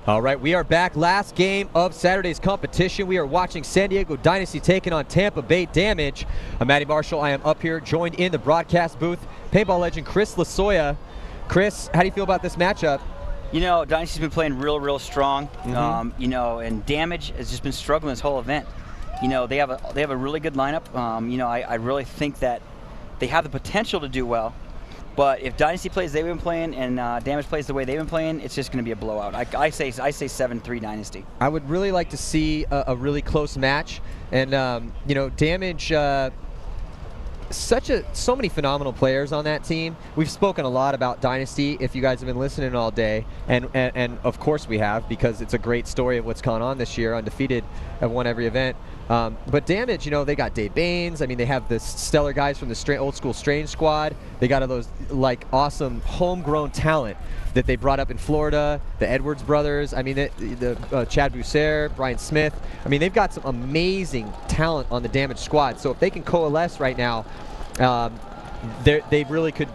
All right, we are back. Last game of Saturday's competition. We are watching San Diego Dynasty taking on Tampa Bay Damage. I'm Matty Marshall. I am up here, joined in the broadcast booth, paintball legend Chris Lasoya. Chris, how do you feel about this matchup? You know, Dynasty's been playing real strong. You know, and Damage has just been struggling this whole event. You know, they have a really good lineup. You know, I really think that they have the potential to do well. But if Dynasty plays the way they've been playing and Damage plays the way they've been playing, it's just going to be a blowout. I say 7-3 Dynasty. I would really like to see a really close match. And, you know, Damage, so many phenomenal players on that team. We've spoken a lot about Dynasty if you guys have been listening all day. And of course we have, because it's a great story of what's gone on this year. Undefeated, have won every event. But Damage, you know, they got Dave Baines. I mean, they have the stellar guys from the old school Strange squad. They got all those like awesome homegrown talent that they brought up in Florida. The Edwards brothers. I mean, the Chad Boussaire, Brian Smith. I mean, they've got some amazing talent on the Damage squad. So if they can coalesce right now, they really could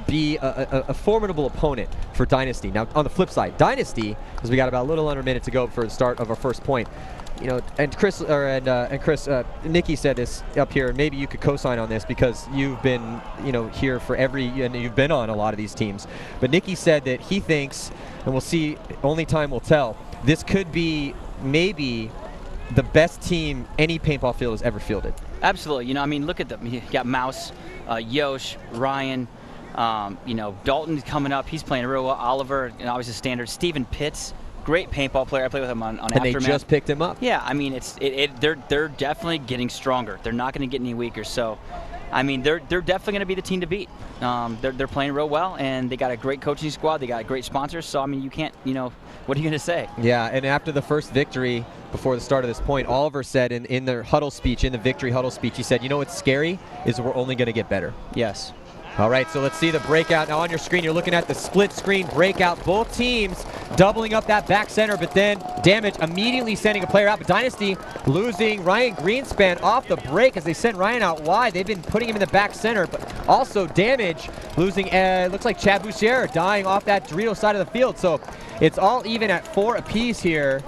be a formidable opponent for Dynasty. Now, on the flip side, Dynasty, because we got about a little under a minute to go for the start of our first point. You know, and Chris, Nikki said this up here, and maybe you could co-sign on this because you've been, you know, here for and you've been on a lot of these teams. But Nikki said that he thinks, and we'll see, only time will tell, this could be maybe the best team any paintball field has ever fielded. Absolutely. You know, I mean, look at them. You got Mouse, Yosh, Ryan, you know, Dalton coming up. He's playing real well. Oliver, and obviously standard. Steven Pitts. Great paintball player. I play with him on Aftermath. And they just picked him up. Yeah, I mean, they're definitely getting stronger. They're not going to get any weaker. So, I mean, they're definitely going to be the team to beat. They're playing real well, and they got a great coaching squad. They got great sponsors. So, I mean, you can't, you know, what are you going to say? Yeah, and after the first victory, before the start of this point, Oliver said in their huddle speech, in the victory huddle speech, he said, you know what's scary is we're only going to get better. Yes. All right, so let's see the breakout. Now on your screen, you're looking at the split screen breakout. Both teams doubling up that back center, but then Damage immediately sending a player out. But Dynasty losing Ryan Greenspan off the break as they sent Ryan out wide. They've been putting him in the back center, but also Damage losing, looks like Chad Boussaire dying off that Dorito side of the field. So it's all even at 4 apiece here.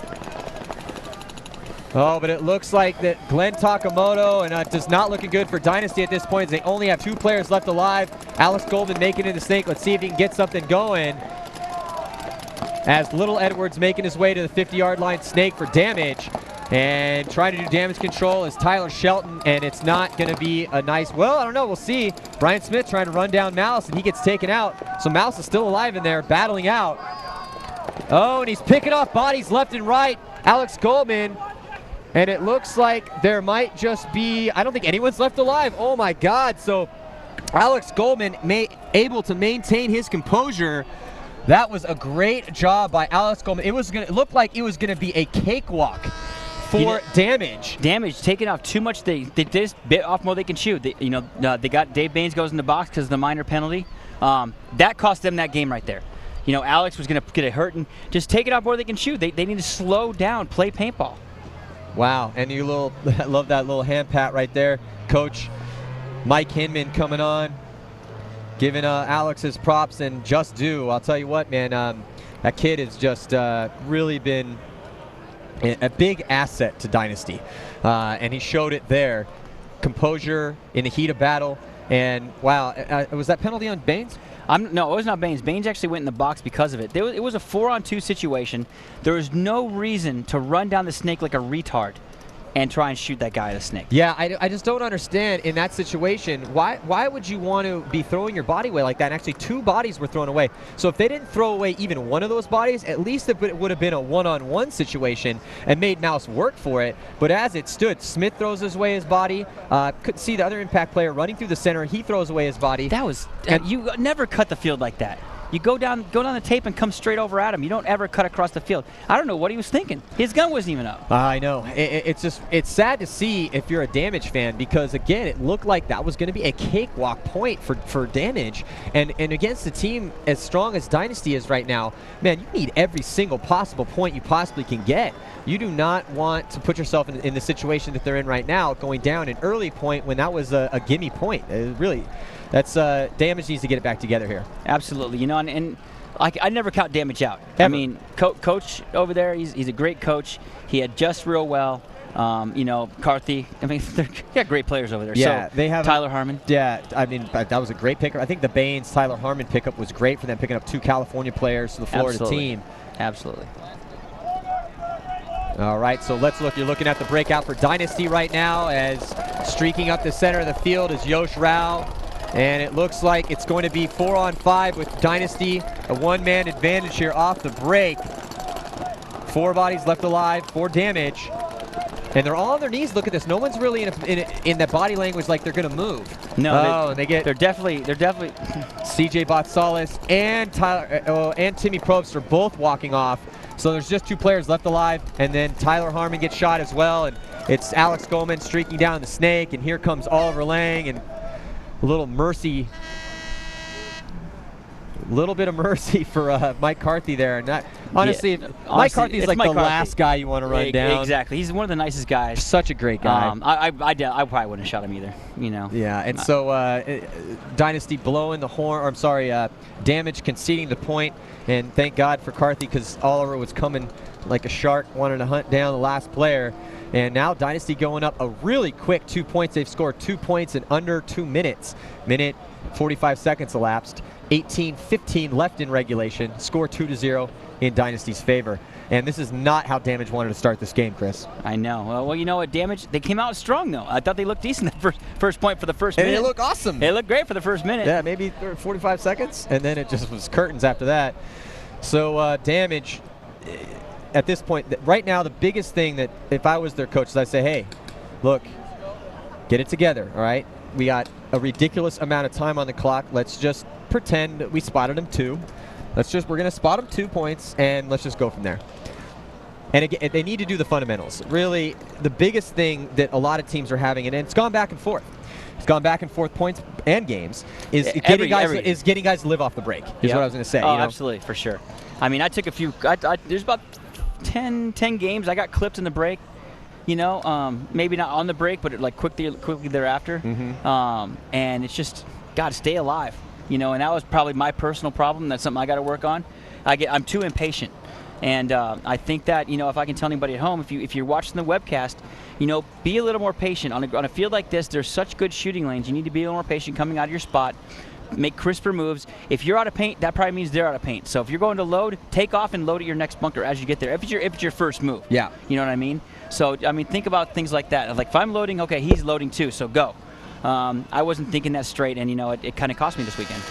Oh, but it looks like that Glenn Takamoto, and it does not looking good for Dynasty at this point. They only have 2 players left alive. Alex Goldman making it to Snake. Let's see if he can get something going. As Little Edwards making his way to the 50-yard line. Snake for Damage. And trying to do damage control is Tyler Shelton, and it's not going to be a nice, well, I don't know, we'll see. Brian Smith trying to run down Mouse, and he gets taken out. So Mouse is still alive in there, battling out. Oh, and he's picking off bodies left and right. Alex Goldman. And it looks like there might just be, I don't think anyone's left alive. Oh my God. So Alex Goldman able to maintain his composure. That was a great job by Alex Goldman. It looked like it was gonna be a cakewalk for Damage. Damage taking off too much. They just bit off more they can chew. They got Dave Baines goes in the box because of the minor penalty. That cost them that game right there. You know, Alex was gonna get it hurt, and just take it off more they can chew. They need to slow down, play paintball. Wow, and you love that little hand pat right there. Coach Mike Hinman coming on, giving Alex his props and just due. I'll tell you what, man, that kid has just really been a big asset to Dynasty, and he showed it there. Composure in the heat of battle, and wow, was that penalty on Baines? No, it was not Baines. Baines actually went in the box because of it. It was a 4-on-2 situation. There was no reason to run down the Snake like a retard and try and shoot that guy at the Snake. Yeah, I just don't understand in that situation, why would you want to be throwing your body away like that? And actually 2 bodies were thrown away. So if they didn't throw away even one of those bodies, at least it would have been a one-on-one situation and made Mouse work for it. But as it stood, Smith throws away his body. Couldn't see the other impact player running through the center. He throws away his body. That was, you never cut the field like that. You go down the tape and come straight over at him. You don't ever cut across the field. I don't know what he was thinking. His gun wasn't even up. I know. It's sad to see if you're a Damage fan, because again, it looked like that was going to be a cakewalk point for Damage, and against a team as strong as Dynasty is right now, man, you need every single possible point you possibly can get. You do not want to put yourself in the situation that they're in right now, going down an early point when that was a gimme point. Really. That's Damage needs to get it back together here. Absolutely. You know, and I never count Damage out. Ever. I mean, coach over there, he's a great coach. He adjusts real well. You know, Carthy. I mean, they got great players over there. Yeah, so, they have Tyler Harmon. Yeah, I mean, that was a great pickup. I think the Baines Tyler Harmon pickup was great for them, picking up 2 California players to the Florida team. Absolutely. All right, so let's look. You're looking at the breakout for Dynasty right now, as streaking up the center of the field is Yosh Rao. And it looks like it's going to be 4-on-5 with Dynasty, a one-man advantage here off the break. 4 bodies left alive, 4 damage. And they're all on their knees. Look at this. No one's really in the body language like they're going to move. No, they're definitely CJ Botsalis and Tyler and Timmy Probst are both walking off. So there's just 2 players left alive, and then Tyler Harmon gets shot as well, and it's Alex Goldman streaking down the snake, and here comes Oliver Lang, and a little mercy, little bit of mercy for Mike Carthy there. And that, honestly, Mike Carthy is like the last guy you want to run down. Exactly. He's one of the nicest guys. Such a great guy. I probably wouldn't have shot him either, you know. Yeah, and so Dynasty blowing the horn, or I'm sorry, Damage conceding the point, and thank God for Carthy, because Oliver was coming like a shark, wanting to hunt down the last player. And now Dynasty going up a really quick 2 points. They've scored 2 points in under 2 minutes. Minute 45 seconds elapsed. 18-15 left in regulation. Score 2-0 in Dynasty's favor. And this is not how Damage wanted to start this game, Chris. I know. Well, you know what, Damage, they came out strong, though. I thought they looked decent that first point for the first minute. And they look awesome. They looked great for the first minute. Yeah, maybe 45 seconds, and then it just was curtains after that. So Damage, at this point, right now, the biggest thing that if I was their coach is I'd say, hey, look, get it together, all right? We got a ridiculous amount of time on the clock. Let's just pretend that we spotted them 2. We're going to spot them 2 points, and let's just go from there. And again, they need to do the fundamentals. Really, the biggest thing that a lot of teams are having, and it's gone back and forth. It's gone back and forth points and games, is getting guys to live off the break, is what I was going to say. Oh, you know? Absolutely, for sure. I mean, I took a few, there's about 10 games I got clipped in the break. You know, maybe not on the break, but like quickly thereafter. Mm-hmm. And it's just, God, stay alive. You know, and that was probably my personal problem. That's something I got to work on. I'm too impatient. And I think that, you know, if I can tell anybody at home, if you're watching the webcast, you know, be a little more patient. On a field like this, there's such good shooting lanes. You need to be a little more patient coming out of your spot. Make crisper moves. If you're out of paint, that probably means they're out of paint. So if you're going to load, take off and load at your next bunker as you get there. If it's your first move. Yeah. You know what I mean? So, I mean, think about things like that. Like, if I'm loading, okay, he's loading too, so go. I wasn't thinking that straight, and, you know, it kind of cost me this weekend.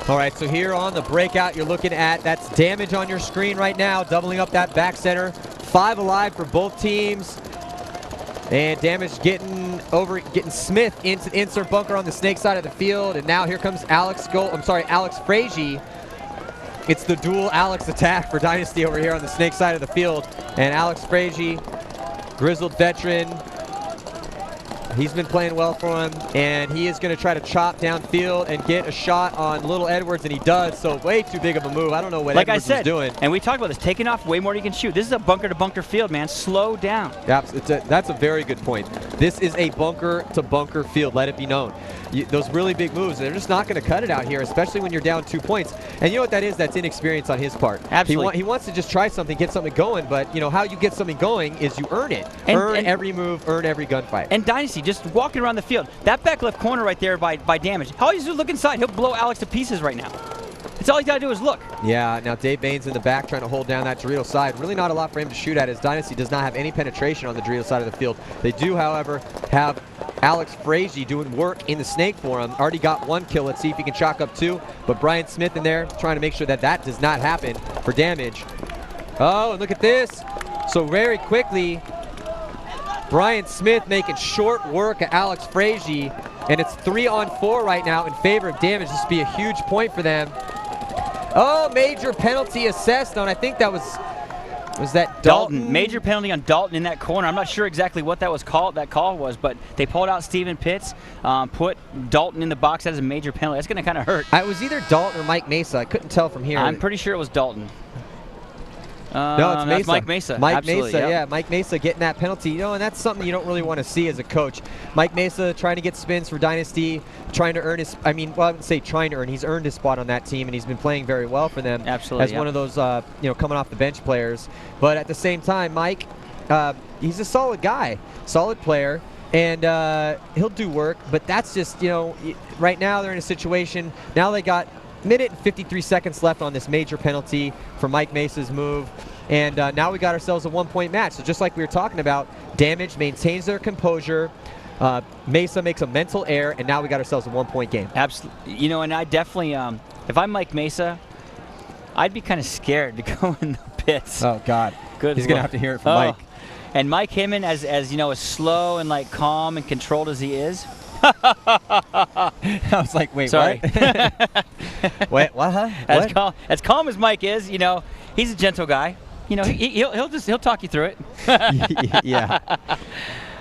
All right, so here on the breakout, you're looking at, that's Damage on your screen right now, doubling up that back center. 5 alive for both teams. And Damage getting Smith into the insert bunker on the snake side of the field. And now here comes Alex Frazier. It's the dual Alex attack for Dynasty over here on the snake side of the field. And Alex Frazier, grizzled veteran, he's been playing well for him, and he is going to try to chop downfield and get a shot on Little Edwards, and he does. So way too big of a move. I don't know what Edwards is doing. And we talked about this, taking off way more than you can shoot. This is a bunker-to-bunker field, man. Slow down. Yeah, that's a very good point. This is a bunker-to-bunker field. Let it be known. Those really big moves, they're just not going to cut it out here, especially when you're down 2 points. And you know what that is? That's inexperience on his part. Absolutely. He wants to just try something, get something going, but you know how you get something going is you earn it. Earn every move, earn every gunfight. And Dynasty, just walking around the field. That back left corner right there by Damage. All he's doing is look inside. He'll blow Alex to pieces right now. That's all he's got to do is look. Yeah, now Dave Baines in the back trying to hold down that Dorito side. Really not a lot for him to shoot at, as Dynasty does not have any penetration on the Dorito side of the field. They do, however, have Alex Frazier doing work in the snake for him. Already got 1 kill. Let's see if he can chalk up 2. But Brian Smith in there trying to make sure that does not happen for Damage. Oh, and look at this. So very quickly, Brian Smith making short work of Alex Frazier, and it's 3-on-4 right now in favor of Damage. This would be a huge point for them. Oh, major penalty assessed on, I think that was that Dalton? Major penalty on Dalton in that corner. I'm not sure exactly what that call was, but they pulled out Steven Pitts, put Dalton in the box. That is a major penalty. That's going to kind of hurt. It was either Dalton or Mike Mesa. I couldn't tell from here. I'm pretty sure it was Dalton. No, it's Mesa. That's Mike Mesa. Mike Absolutely, Mesa, yep. yeah. Mike Mesa getting that penalty. You know, and that's something you don't really want to see as a coach. Mike Mesa trying to get spins for Dynasty, trying to earn his, I wouldn't say trying to earn, he's earned his spot on that team, and he's been playing very well for them. Absolutely, as one of those, coming off the bench players. But at the same time, Mike, he's a solid guy, solid player. And he'll do work, but that's just, right now they're in a situation. Now they got minute and 53 seconds left on this major penalty for Mike Mesa's move. And now we got ourselves a 1-point match. So just like we were talking about, Damage maintains their composure. Mesa makes a mental error, and now we got ourselves a 1-point game. Absolutely. And I definitely, if I'm Mike Mesa, I'd be kind of scared to go in the pits. Oh, God. Good He's going to have to hear it from Mike. And Mike Hinman, as slow and like calm and controlled as he is. I was like, wait, sorry. What? Wait, what? Huh? As calm as Mike is, he's a gentle guy. He'll talk you through it. Yeah.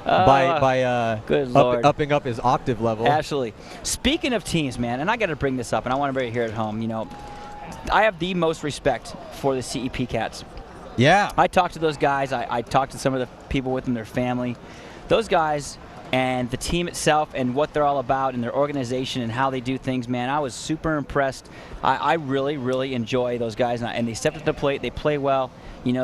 By good Lord. upping up his octave level. Absolutely. Speaking of teams, man, and I got to bring this up, and I want to bring it here at home. I have the most respect for the CEP Cats. Yeah. I talked to those guys. I talked to some of the people within their family. Those guys and the team itself and what they're all about and their organization and how they do things, man, I was super impressed. I really, really enjoy those guys. And they stepped up to the plate. They play well.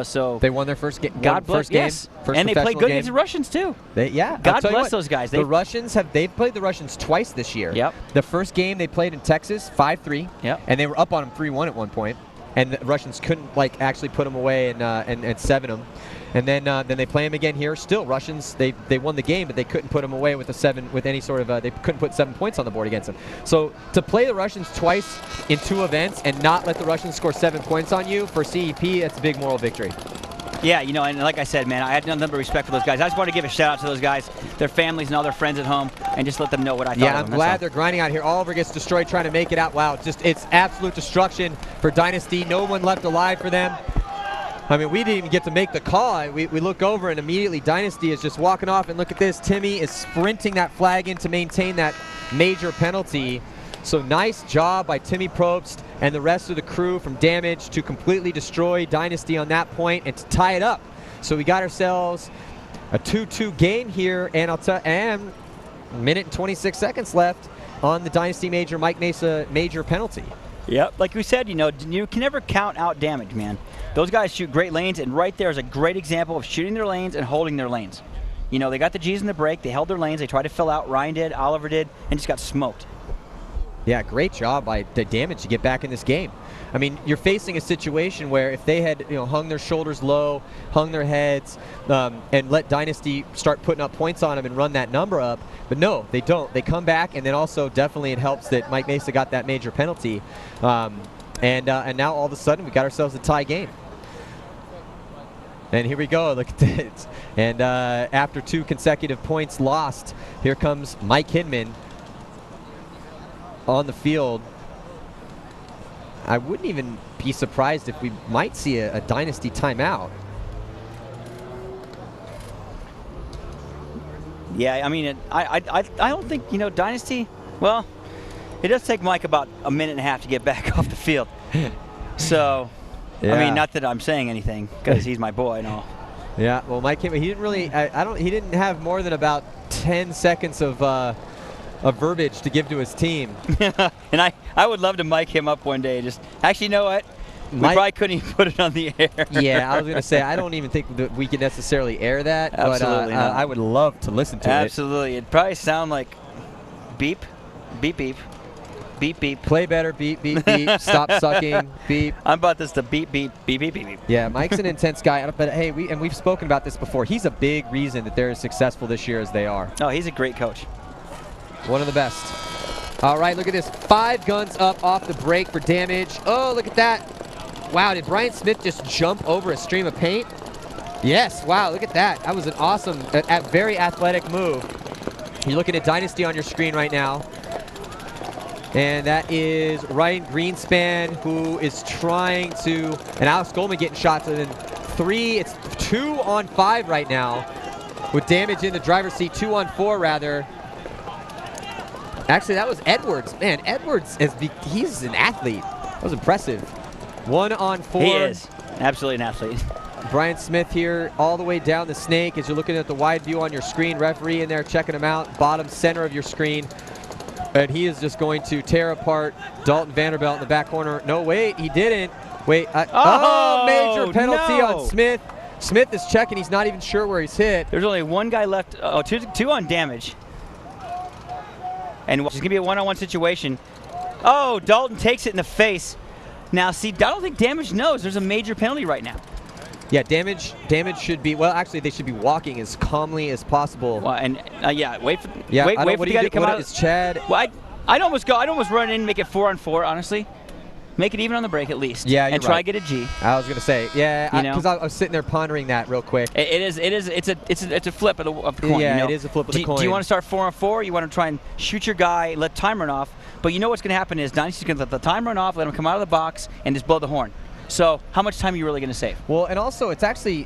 So they won their first game. God bless. Yes. And they played good against the Russians, too. God bless those guys. The Russians they've played the Russians twice this year. Yep. The first game they played in Texas, 5-3. Yep. And they were up on them 3-1 at one point. And the Russians couldn't actually put them away and seven them. And then they play them again here. Still, Russians they won the game, but they couldn't put them away with any sort of they couldn't put 7 points on the board against them. So to play the Russians twice in 2 events and not let the Russians score 7 points on you for CEP, that's a big moral victory. Yeah, and like I said, man, I had nothing but respect for those guys. I just want to give a shout out to those guys, their families and all their friends at home, and just let them know what I thought Yeah, of them. I'm glad they're grinding out here. Oliver gets destroyed trying to make it out. Wow, it's absolute destruction for Dynasty. No one left alive for them. We didn't even get to make the call. We look over, and immediately Dynasty is just walking off, and look at this. Timmy is sprinting that flag in to maintain that major penalty. So nice job by Timmy Probst and the rest of the crew from Damage to completely destroy Dynasty on that point and to tie it up. So we got ourselves a 2-2 game here, and and minute and 26 seconds left on the Dynasty major, Mike Mesa major penalty. Yep, like we said, you can never count out Damage, man. Those guys shoot great lanes, and right there is a great example of shooting their lanes and holding their lanes. They got the G's in the break, they held their lanes, they tried to fill out, Ryan did, Oliver did, and just got smoked. Yeah, great job by the Damage to get back in this game. You're facing a situation where if they had hung their shoulders low, hung their heads, and let Dynasty start putting up points on them and run that number up, but no, they don't. They come back, and then also definitely it helps that Mike Mesa got that major penalty, and now all of a sudden we got ourselves a tie game. And here we go, look at this. And after 2 consecutive points lost, here comes Mike Hinman on the field. I wouldn't even be surprised if we might see a Dynasty timeout. Yeah, I don't think, Dynasty, well, it does take Mike about a minute and a half to get back off the field. So, yeah. Not that I'm saying anything, because he's my boy and all. Yeah, well, Mike Hinman, he didn't really, he didn't have more than about 10 seconds of verbiage to give to his team. And I would love to mic him up one day. Actually, you know what? We probably couldn't even put it on the air. Yeah, I was going to say, I don't even think that we could necessarily air that. Absolutely but I would love to listen to it. Absolutely. It'd probably sound like beep, beep, beep, beep, beep. Play better, beep, beep, beep. Stop sucking, beep. I'm about this to beep, beep, beep, beep, beep, beep. Yeah, Mike's an intense guy. But, hey, we've spoken about this before. He's a big reason that they're as successful this year as they are. Oh, he's a great coach. One of the best. All right, look at this. 5 guns up off the break for Damage. Oh, look at that. Wow, did Brian Smith just jump over a stream of paint? Yes, wow, look at that. That was an awesome, very athletic move. You're looking at Dynasty on your screen right now. And that is Ryan Greenspan, who is trying to, and Alex Goldman getting shots. And then 3, it's 2 on 5 right now. With Damage in the driver's seat, 2 on 4 rather. Actually, that was Edwards. Man, Edwards, he's an athlete. That was impressive. 1 on 4. He is. Absolutely an athlete. Brian Smith here all the way down the snake as you're looking at the wide view on your screen. Referee in there checking him out, bottom center of your screen. And he is just going to tear apart Dalton Vanderbilt in the back corner. No, wait, he didn't. Wait, major penalty on Smith. Smith is checking. He's not even sure where he's hit. There's only one guy left. Oh, two on damage. And it's going to be a one-on-one situation. Oh, Dalton takes it in the face. Now, see, I don't think Damage knows there's a major penalty right now. Yeah, damage should be, well, actually, they should be walking as calmly as possible. Well, and yeah, wait for the guy to come out. Is Chad? Well, I'd almost run in and make it 4-on-4, honestly. Make it even on the break at least. Yeah, you're and try right. to get a G. I was gonna say, yeah, because I was sitting there pondering that real quick. It's a flip of the coin. Yeah, you know? it is a flip of the coin. Do you want to start 4-on-4? You want to try and shoot your guy, let time run off? But you know what's going to happen is Dynasty's going to let the time run off, let him come out of the box, and just blow the horn. So how much time are you really going to save? Well, and also it's actually,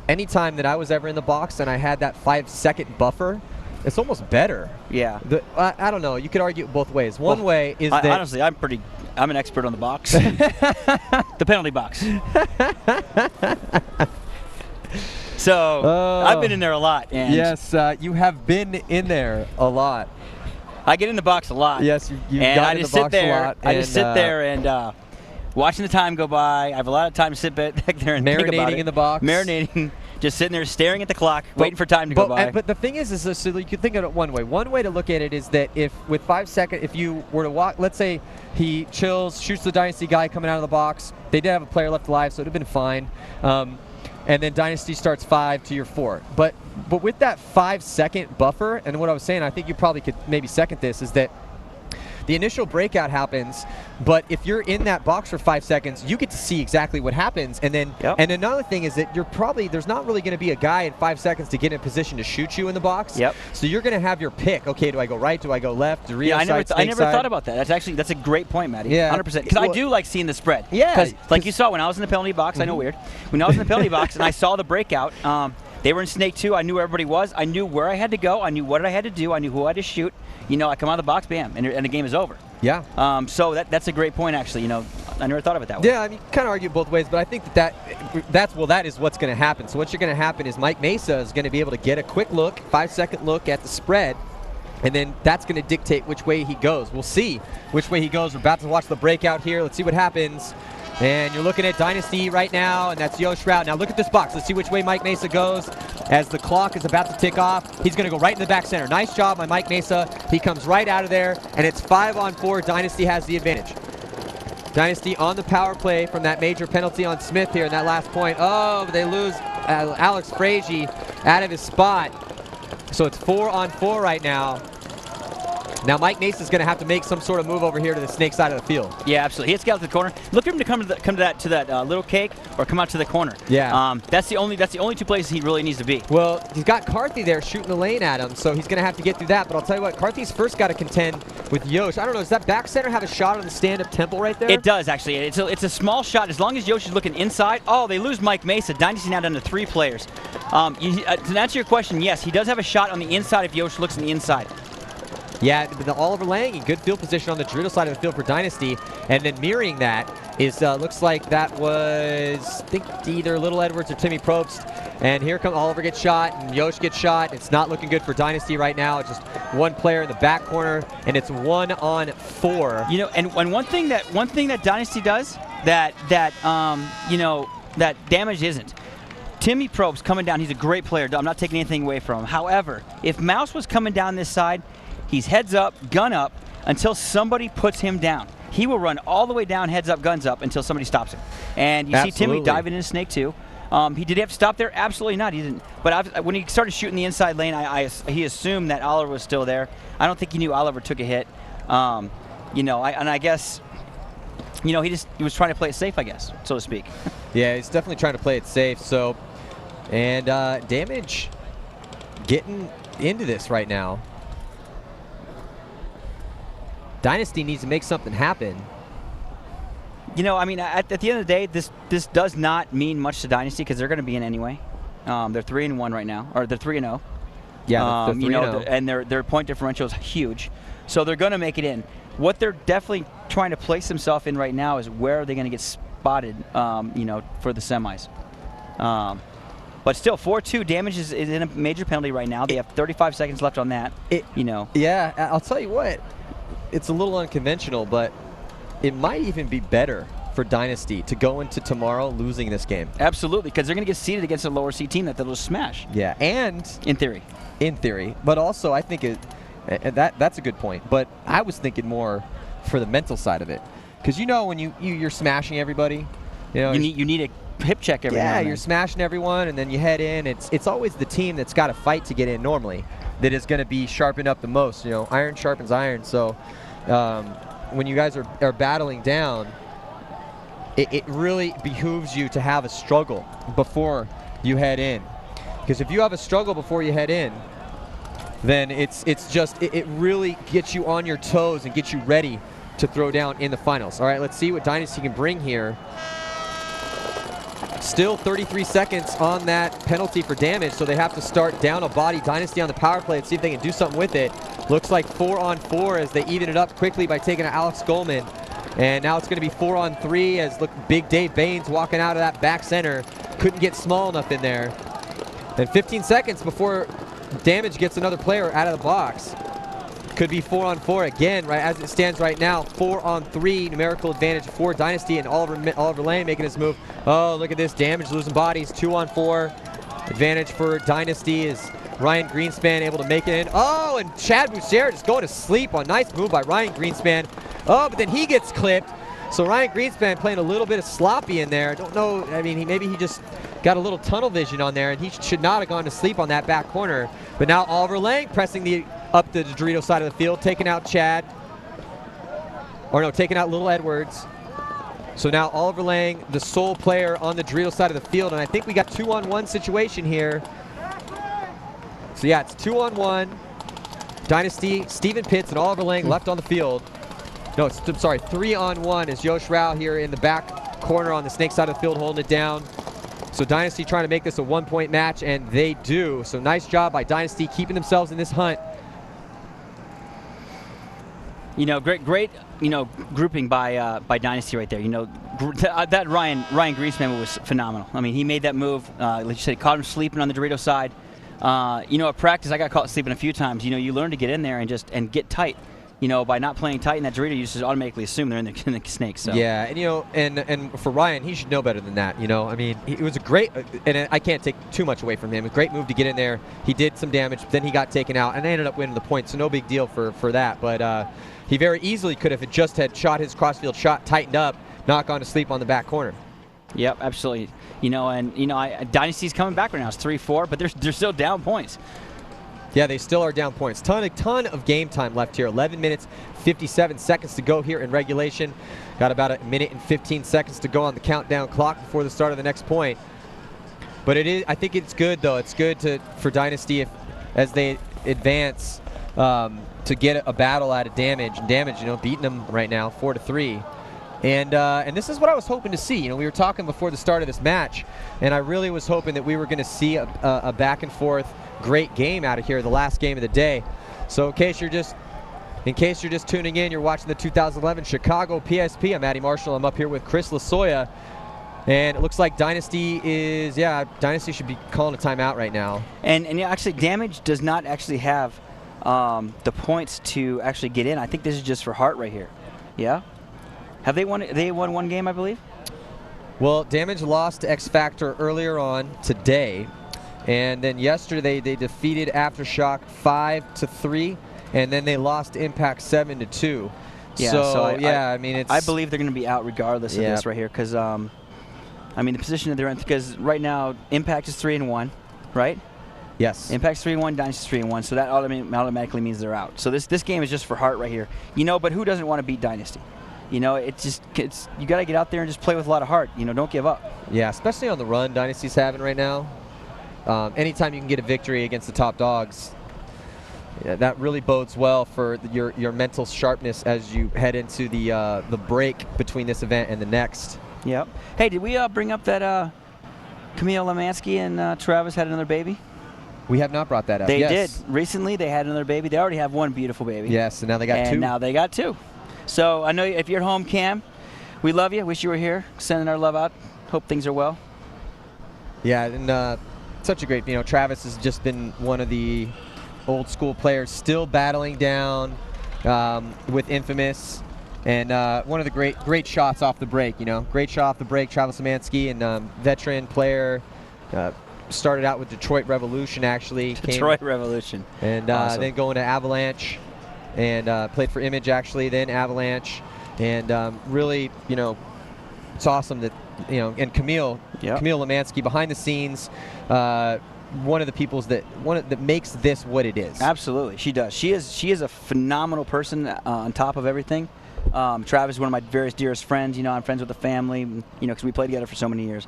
any time that I was ever in the box and I had that 5-second buffer, it's almost better. Yeah. I don't know. You could argue it both ways. One way is that honestly, I'm an expert on the box. The penalty box. So I've been in there a lot. And yes, you have been in there a lot. I get in the box a lot. Yes, you and got I in just the box sit there. a lot. I just sit there and watching the time go by. I have a lot of time to sit back there and think about it. Marinating in the box. Marinating. Just sitting there staring at the clock, waiting for time to go by. But the thing is so you can think of it one way. One way to look at it is that if with 5 seconds, if you were to walk, let's say he chills, shoots the Dynasty guy coming out of the box. They did have a player left alive, so it would have been fine. And then Dynasty starts 5 to your 4. But with that 5-second buffer, and what I was saying, I think you probably could maybe second this, is that the initial breakout happens, but if you're in that box for 5 seconds, you get to see exactly what happens. And then, and another thing is that there's not really going to be a guy in 5 seconds to get in a position to shoot you in the box. Yep. So you're going to have your pick. Okay, do I go right? Do I go left? Do I never thought about that. That's a great point, Matty. Yeah, 100%. Because I do like seeing the spread. Yeah. Because like you saw when I was in the penalty box, I know weird. When I was in the penalty box and I saw the breakout, they were in Snake 2. I knew where everybody was. I knew where I had to go. I knew what I had to do. I knew who I had to shoot. You know, I come out of the box, bam, and the game is over. Yeah. So that's a great point, actually. You know, I never thought of it that way. Yeah, I mean, kind of argue both ways, but I think that is what's going to happen. So what's going to happen is Mike Mesa is going to be able to get a quick look, 5-second look at the spread, and then that's going to dictate which way he goes. We'll see which way he goes. We're about to watch the breakout here. Let's see what happens. And you're looking at Dynasty right now, and that's Yosh Route. Now look at this box. Let's see which way Mike Mesa goes. As the clock is about to tick off, he's going to go right in the back center. Nice job by Mike Mesa. He comes right out of there, and it's 5-on-4. Dynasty has the advantage. Dynasty on the power play from that major penalty on Smith here in that last point. Oh, they lose Alex Frazier out of his spot. So it's 4-on-4 right now. Now Mike Mace is going to have to make some sort of move over here to the snake side of the field. Yeah, absolutely. He has to get out to the corner. Look for him to come to that little cake or come out to the corner. Yeah. That's the only 2 places he really needs to be. Well, he's got Carthy there shooting the lane at him, so he's going to have to get through that. But I'll tell you what, Carthy's first got to contend with Yosh. I don't know, does that back center have a shot on the stand-up temple right there? It does, actually. It's a small shot. As long as Yosh is looking inside. Oh, they lose Mike Mesa. Dynasty now down to 3 players. To answer your question, yes, he does have a shot on the inside if Yosh looks on the inside. Yeah, the Oliver Lang in good field position on the Dorito side of the field for Dynasty. And then mirroring that is, looks like that was, I think, either Little Edwards or Timmy Probst. And here comes Oliver gets shot and Yosh gets shot. It's not looking good for Dynasty right now. It's just one player in the back corner, and it's 1-on-4. You know, and one thing that Dynasty does that Damage isn't. Timmy Probst coming down. He's a great player. I'm not taking anything away from him. However, if Mouse was coming down this side, he's heads up, gun up, until somebody puts him down. He will run all the way down, heads up, guns up, until somebody stops him. And you see Timmy diving into Snake 2. He did have to stop there? Absolutely not. He didn't. But when he started shooting the inside lane, he assumed that Oliver was still there. I don't think he knew Oliver took a hit. I guess, he was trying to play it safe, I guess, so to speak. Yeah, he's definitely trying to play it safe. So, and Damage getting into this right now. Dynasty needs to make something happen. At the end of the day, this does not mean much to Dynasty because they're going to be in anyway. They're 3-1 right now, or they're 3-0. Yeah, they're 3-0. And their point differential is huge, so they're going to make it in. What they're definitely trying to place themselves in right now is where are they going to get spotted, you know, for the semis. But still, 4-2 damage is in a major penalty right now. They have 35 seconds left on that. You know. Yeah, I'll tell you what. It's a little unconventional, but it might even be better for Dynasty to go into tomorrow losing this game. Absolutely, because they're going to get seeded against a lower seed team that they'll just smash. Yeah, and in theory. In theory, but also I think that's a good point. But I was thinking more for the mental side of it, because you know when you're smashing everybody, you know you need a hip check every now and then. You're smashing everyone, and then you head in. It's always the team that's got to fight to get in normally that is going to be sharpened up the most. You know, iron sharpens iron. So when you guys are battling down, it really behooves you to have a struggle before you head in, because if you have a struggle before you head in, then it really gets you on your toes and gets you ready to throw down in the finals. All right, let's see what Dynasty can bring here. Still 33 seconds on that penalty for damage, so they have to start down a body. Dynasty on the power play and see if they can do something with it. Looks like 4-on-4 as they even it up quickly by taking out Alex Goldman. And now it's going to be 4-on-3 as look, Big Dave Baines walking out of that back center. Couldn't get small enough in there. And 15 seconds before damage gets another player out of the box. Could be 4-on-4 again, right as it stands right now. 4-on-3 numerical advantage for Dynasty, and Oliver Lane making his move. Oh, look at this damage, losing bodies. 2-on-4 advantage for Dynasty is Ryan Greenspan able to make it in. Oh, and Chad Boucher just going to sleep on nice move by Ryan Greenspan. Oh, but then he gets clipped. So Ryan Greenspan playing a little bit of sloppy in there. I don't know. I mean, maybe he just got a little tunnel vision on there, and he should not have gone to sleep on that back corner. But now Oliver Lang pressing up the Dorito side of the field, taking out Chad. Or no, taking out Little Edwards. So now Oliver Lang, the sole player on the Dorito side of the field, and I think we got 2-on-1 situation here. So yeah, it's 2-on-1. Dynasty, Stephen Pitts and Oliver Lang left on the field. No, I'm sorry, 3-on-1 is Yosh Rao here in the back corner on the Snake side of the field holding it down. So Dynasty trying to make this a 1-point match, and they do. So nice job by Dynasty keeping themselves in this hunt. You know, great, you know, grouping by Dynasty right there. You know, that Ryan Greenspan was phenomenal. I mean, he made that move. Like you said, caught him sleeping on the Dorito side. You know, at practice, I got caught sleeping a few times. You know, you learn to get in there and get tight. You know, by not playing tight in that Dorito, you just automatically assume they're in the snake. So yeah, and you know, and for Ryan, he should know better than that. You know, I mean, it was a great, and I can't take too much away from him. A great move to get in there. He did some damage, then he got taken out, and they ended up winning the point. So no big deal for that. But he very easily could have just had shot his crossfield shot, tightened up, not gone to sleep on the back corner. Yep, absolutely. You know, and you know, Dynasty's coming back right now. It's 3-4, but they're still down points. Yeah, they still are down points. Ton of game time left here. 11 minutes, 57 seconds to go here in regulation. Got about a minute and 15 seconds to go on the countdown clock before the start of the next point. But I think it's good though. It's good for Dynasty as they advance to get a battle out of Damage. And Damage, you know, beating them right now 4-3. And this is what I was hoping to see. You know, we were talking before the start of this match, and I really was hoping that we were going to see a back and forth great game out of here, the last game of the day. So in case you're just tuning in, you're watching the 2011 Chicago PSP. I'm Matty Marshall. I'm up here with Chris Lasoya, and it looks like Dynasty should be calling a timeout right now. And yeah, actually, Damage does not actually have the points to actually get in. I think this is just for heart right here. Yeah. Have they won? They won one game, I believe. Well, Damage lost to X Factor earlier on today, and then yesterday they defeated Aftershock 5-3, and then they lost to Impact 7-2. Yeah, so I mean, I believe they're going to be out regardless of this right here, because I mean the position that they're in. Because right now Impact is 3-1, right? Yes. Impact's 3-1, Dynasty's 3-1, so that automatically means they're out. So this game is just for heart right here. You know, but who doesn't want to beat Dynasty? You know, you got to get out there and just play with a lot of heart. You know, don't give up. Yeah, especially on the run Dynasty's having right now. Anytime you can get a victory against the top dogs, that really bodes well for your mental sharpness as you head into the break between this event and the next. Yep. Hey, did we bring up that Camille Lemansky and Travis had another baby? We have not brought that up. They did. Recently, they had another baby. They already have one beautiful baby. Yes, and now they got two. And now they got two. So I know if you're at home, Cam, we love you. Wish you were here. Sending our love out. Hope things are well. Yeah, and such a great, Travis has just been one of the old school players still battling down with Infamous. And one of the great shots off the break, Great shot off the break, Travis Szymanski, and veteran player. Started out with Detroit Revolution, actually. Detroit Revolution. And awesome. Then going to Avalanche and played for Image, actually, then Avalanche. And really, it's awesome that, and Camille Lemansky behind the scenes, one of the peoples that makes this what it is. Absolutely, she does. She is a phenomenal person on top of everything. Travis is one of my very dearest friends. I'm friends with the family, because we played together for so many years.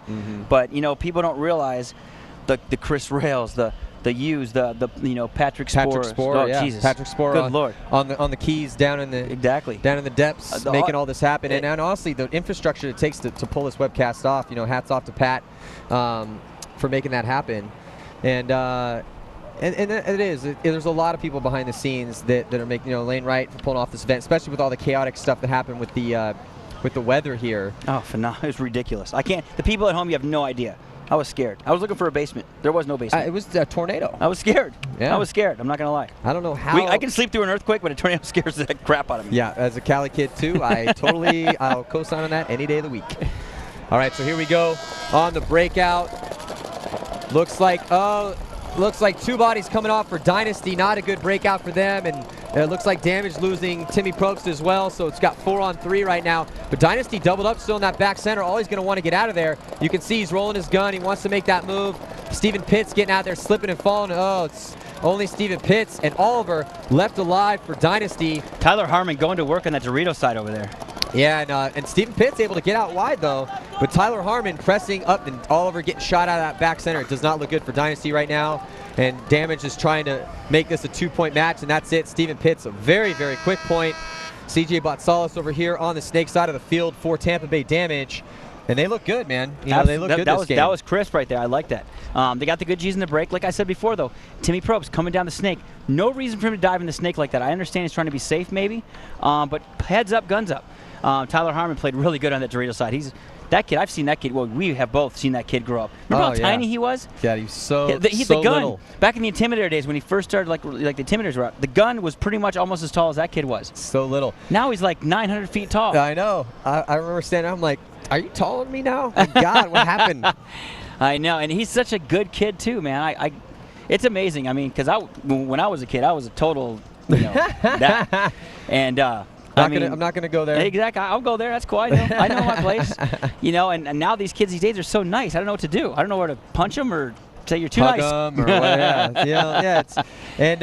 But, people don't realize the Chris Rails, the Hughes, the Patrick Spohr. Oh, Jesus. Patrick Spohr. Good Lord. On the keys down in the down in the depths, making all this happen. And honestly, the infrastructure it takes to pull this webcast off. Hats off to Pat for making that happen. And it is. There's a lot of people behind the scenes that are making, Lane Wright for pulling off this event, especially with all the chaotic stuff that happened with the weather here. Oh, phenomenal! It was ridiculous. I can't. The people at home, you have no idea. I was scared. I was looking for a basement. There was no basement. It was a tornado. I was scared. Yeah. I was scared. I'm not gonna lie. I don't know how. I can sleep through an earthquake, but a tornado scares the crap out of me. Yeah, as a Cali kid too, I'll co-sign on that any day of the week. All right, so here we go on the breakout. Looks like two bodies coming off for Dynasty. Not a good breakout for them, and it looks like Damage losing Timmy Probst as well, so it's got 4-on-3 right now. But Dynasty doubled up still in that back center. All he's going to want to get out of there. You can see he's rolling his gun. He wants to make that move. Steven Pitts getting out there, slipping and falling. Oh, it's only Steven Pitts and Oliver left alive for Dynasty. Tyler Harmon going to work on that Dorito side over there. Yeah, and Steven Pitts able to get out wide, though. But Tyler Harmon pressing up and Oliver getting shot out of that back center. It does not look good for Dynasty right now. And Damage is trying to make this a 2-point match, and that's it. Steven Pitts, a very, very quick point. CJ Botsalis over here on the Snake side of the field for Tampa Bay Damage. And they look good, man. They look good this game. That was crisp right there. I like that. They got the good G's in the break. Like I said before, though, Timmy Probst coming down the Snake. No reason for him to dive in the Snake like that. I understand he's trying to be safe maybe, but heads up, guns up. Tyler Harmon played really good on that Dorito side. That kid, I've seen that kid. Well, we have both seen that kid grow up. Remember how tiny he was? Yeah, he was so the gun, little. Back in the Intimidator days when he first started, like the Intimidators were out, the gun was pretty much almost as tall as that kid was. So little. Now he's like 900 feet tall. I know. I remember standing there, I'm like, are you taller than me now? My God, what happened? I know, and he's such a good kid too, man. It's amazing. I mean, because when I was a kid, I was a total, that. And I'm not gonna go there. Exactly. I'll go there. That's cool. I know my place. And now these kids these days are so nice. I don't know what to do. I don't know where to punch them or say you're too Hug nice. them or whatever. And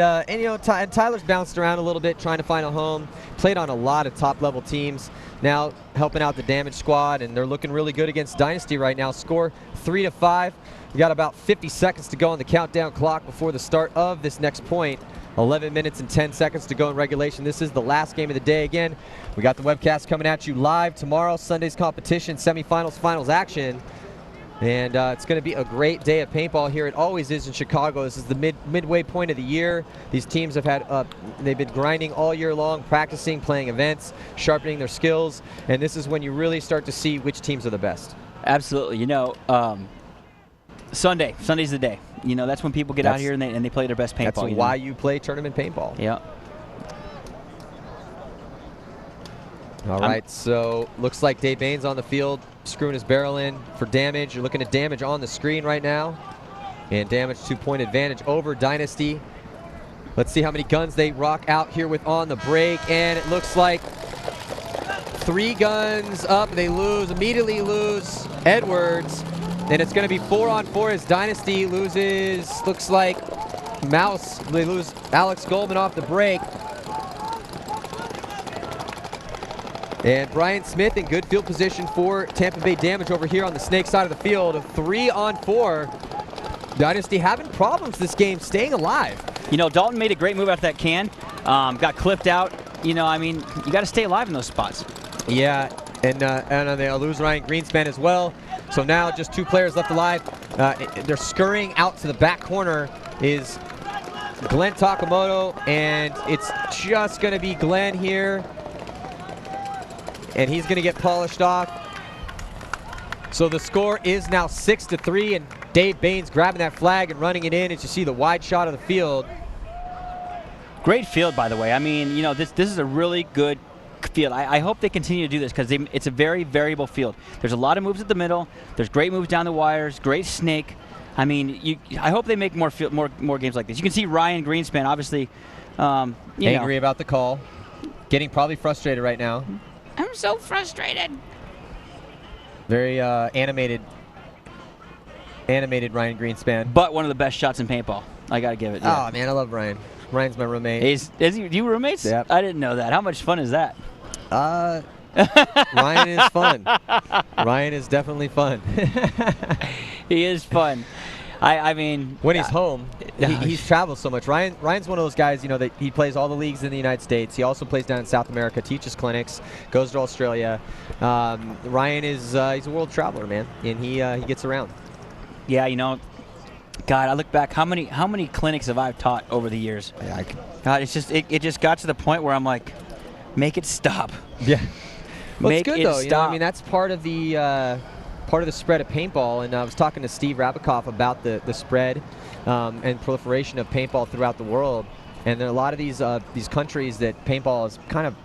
Tyler's bounced around a little bit trying to find a home. Played on a lot of top-level teams. Now helping out the Damage squad, and they're looking really good against Dynasty right now. Score 3-5. We got about 50 seconds to go on the countdown clock before the start of this next point. 11 minutes and 10 seconds to go in regulation. This is the last game of the day. Again, we got the webcast coming at you live tomorrow. Sunday's competition, semifinals, finals action. And it's going to be a great day of paintball here. It always is in Chicago. This is the midway point of the year. These teams have had, they've been grinding all year long, practicing, playing events, sharpening their skills. And this is when you really start to see which teams are the best. Absolutely. Sunday's the day. That's when people get out here and they play their best paintball. That's why you play tournament paintball. Yeah. All right, so looks like Dave Bain's on the field, screwing his barrel in for Damage. You're looking at Damage on the screen right now. And Damage 2-point advantage over Dynasty. Let's see how many guns they rock out here with on the break. And it looks like 3 guns up. They immediately lose Edwards. And it's going to be 4-on-4 as Dynasty loses, looks like Mouse. They lose Alex Goldman off the break. And Brian Smith in good field position for Tampa Bay Damage over here on the Snake side of the field. 3-on-4. Dynasty having problems this game, staying alive. Dalton made a great move out that can. Got clipped out. You got to stay alive in those spots. Yeah, and they'll lose Ryan Greenspan as well. So now just 2 players left alive. They're scurrying out to the back corner is Glenn Takamoto, and it's just going to be Glenn here. and he's going to get polished off. So the score is now 6-3, and Dave Baines grabbing that flag and running it in as you see the wide shot of the field. Great field, by the way. I mean, you know, this is a really good field. I hope they continue to do this because it's a very variable field. There's a lot of moves at the middle. There's great moves down the wires, great snake. I mean, I hope they make more games like this. You can see Ryan Greenspan, obviously, angry about the call, getting probably frustrated right now. I'm so frustrated. Very animated Ryan Greenspan. But one of the best shots in paintball. I got to give it. Yeah. Oh, man, I love Ryan. Ryan's my roommate. Is you roommates? Yep. I didn't know that. How much fun is that? Ryan is fun. Ryan is definitely fun. He is fun. I mean, when he's home, he's traveled so much. Ryan's one of those guys, you know, that he plays all the leagues in the United States. He also plays down in South America, teaches clinics, goes to Australia. Ryan is he's a world traveler, man, and he gets around. Yeah, you know, God, I look back, how many clinics have I taught over the years? Yeah, God, it's just it just got to the point where I'm like, make it stop. Yeah. Well, Make it's good it though. stop. You know, I mean, that's part of the spread of paintball. And I was talking to Steve Rabikoff about the spread and proliferation of paintball throughout the world. And there are a lot of these countries that paintball is kind of, I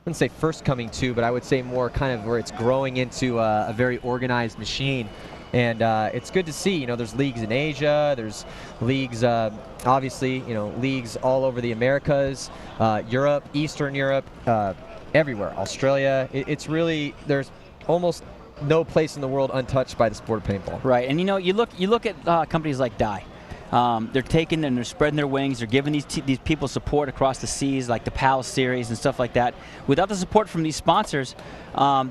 wouldn't say first coming to, but I would say more kind of where it's growing into a very organized machine. And it's good to see. You know, there's leagues in Asia. There's leagues, obviously, you know, leagues all over the Americas, Europe, Eastern Europe, everywhere. Australia. It's really, there's almost no place in the world untouched by the sport of paintball. Right, and you know, you look at companies like Dye. They're taking and they're spreading their wings. They're giving these people support across the seas, like the PAL series and stuff like that. Without the support from these sponsors,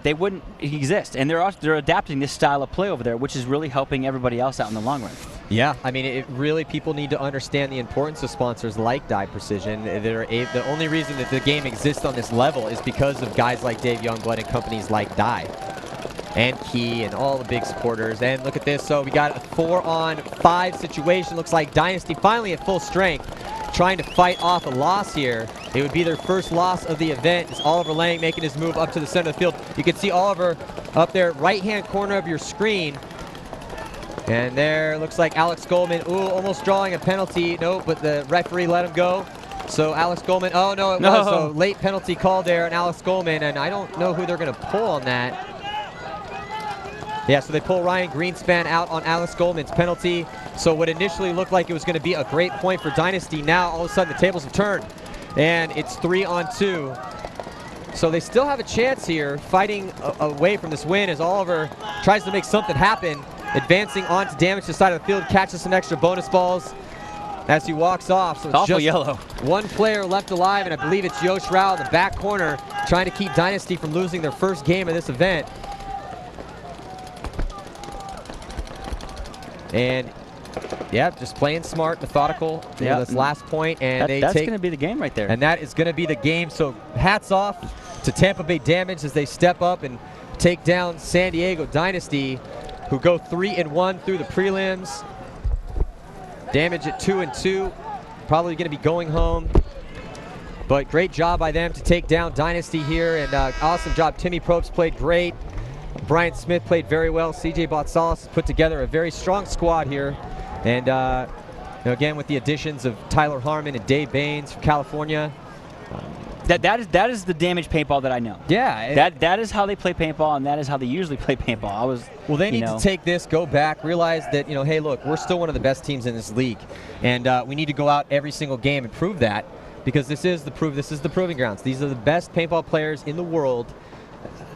they wouldn't exist. And they're adapting this style of play over there, which is really helping everybody else out in the long run. Yeah, I mean, it really, people need to understand the importance of sponsors like Dye Precision. The only reason that the game exists on this level is because of guys like Dave Youngblood and companies like Dye. And Key and all the big supporters. And look at this. So we got a 4-on-5 situation. Looks like Dynasty finally at full strength, trying to fight off a loss here. It would be their first loss of the event. It's Oliver Lang making his move up to the center of the field. You can see Oliver up there, right-hand corner of your screen. And there looks like Alex Goldman, almost drawing a penalty. No, but the referee let him go. So Alex Goldman, oh no, it was a late penalty call there on Alex Goldman, and I don't know who they're going to pull on that. Yeah, so they pull Ryan Greenspan out on Alex Goldman's penalty. So what initially looked like it was going to be a great point for Dynasty, now all of a sudden the tables have turned, and it's 3-on-2. So they still have a chance here, fighting away from this win as Oliver tries to make something happen, advancing on to damage the side of the field, catches some extra bonus balls as he walks off. So it's just yellow. One player left alive, and I believe it's Yosh Rao in the back corner trying to keep Dynasty from losing their first game of this event. And yeah, just playing smart, methodical. Yeah, this last point, and that's going to be the game right there. And that is going to be the game. So hats off to Tampa Bay Damage as they step up and take down San Diego Dynasty, who go 3-1 through the prelims. Damage at 2-2, probably going to be going home. But great job by them to take down Dynasty here, and awesome job. Timmy Probst played great. Brian Smith played very well. CJ Botsalis has put together a very strong squad here. And you know, again, with the additions of Tyler Harmon and Dave Baines from California. That is the Damage paintball that I know. Yeah. That is how they play paintball, and that is how they usually play paintball. Well, they need to take this, go back, realize that, you know, hey, look, we're still one of the best teams in this league. And we need to go out every single game and prove that, because this is the proving grounds. These are the best paintball players in the world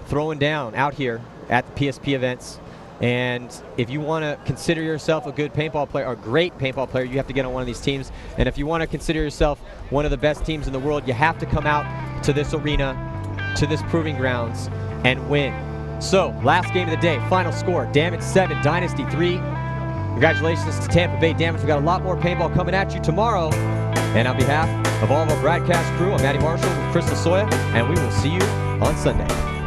throwing down out here at the PSP events. And if you want to consider yourself a good paintball player, or a great paintball player, you have to get on one of these teams. And if you want to consider yourself one of the best teams in the world, you have to come out to this arena, to this proving grounds, and win. So, last game of the day, final score, Damage 7, Dynasty 3. Congratulations to Tampa Bay Damage. We've got a lot more paintball coming at you tomorrow. And on behalf of all of our broadcast crew, I'm Matty Marshall with Chris Lasoya, and we will see you on Sunday.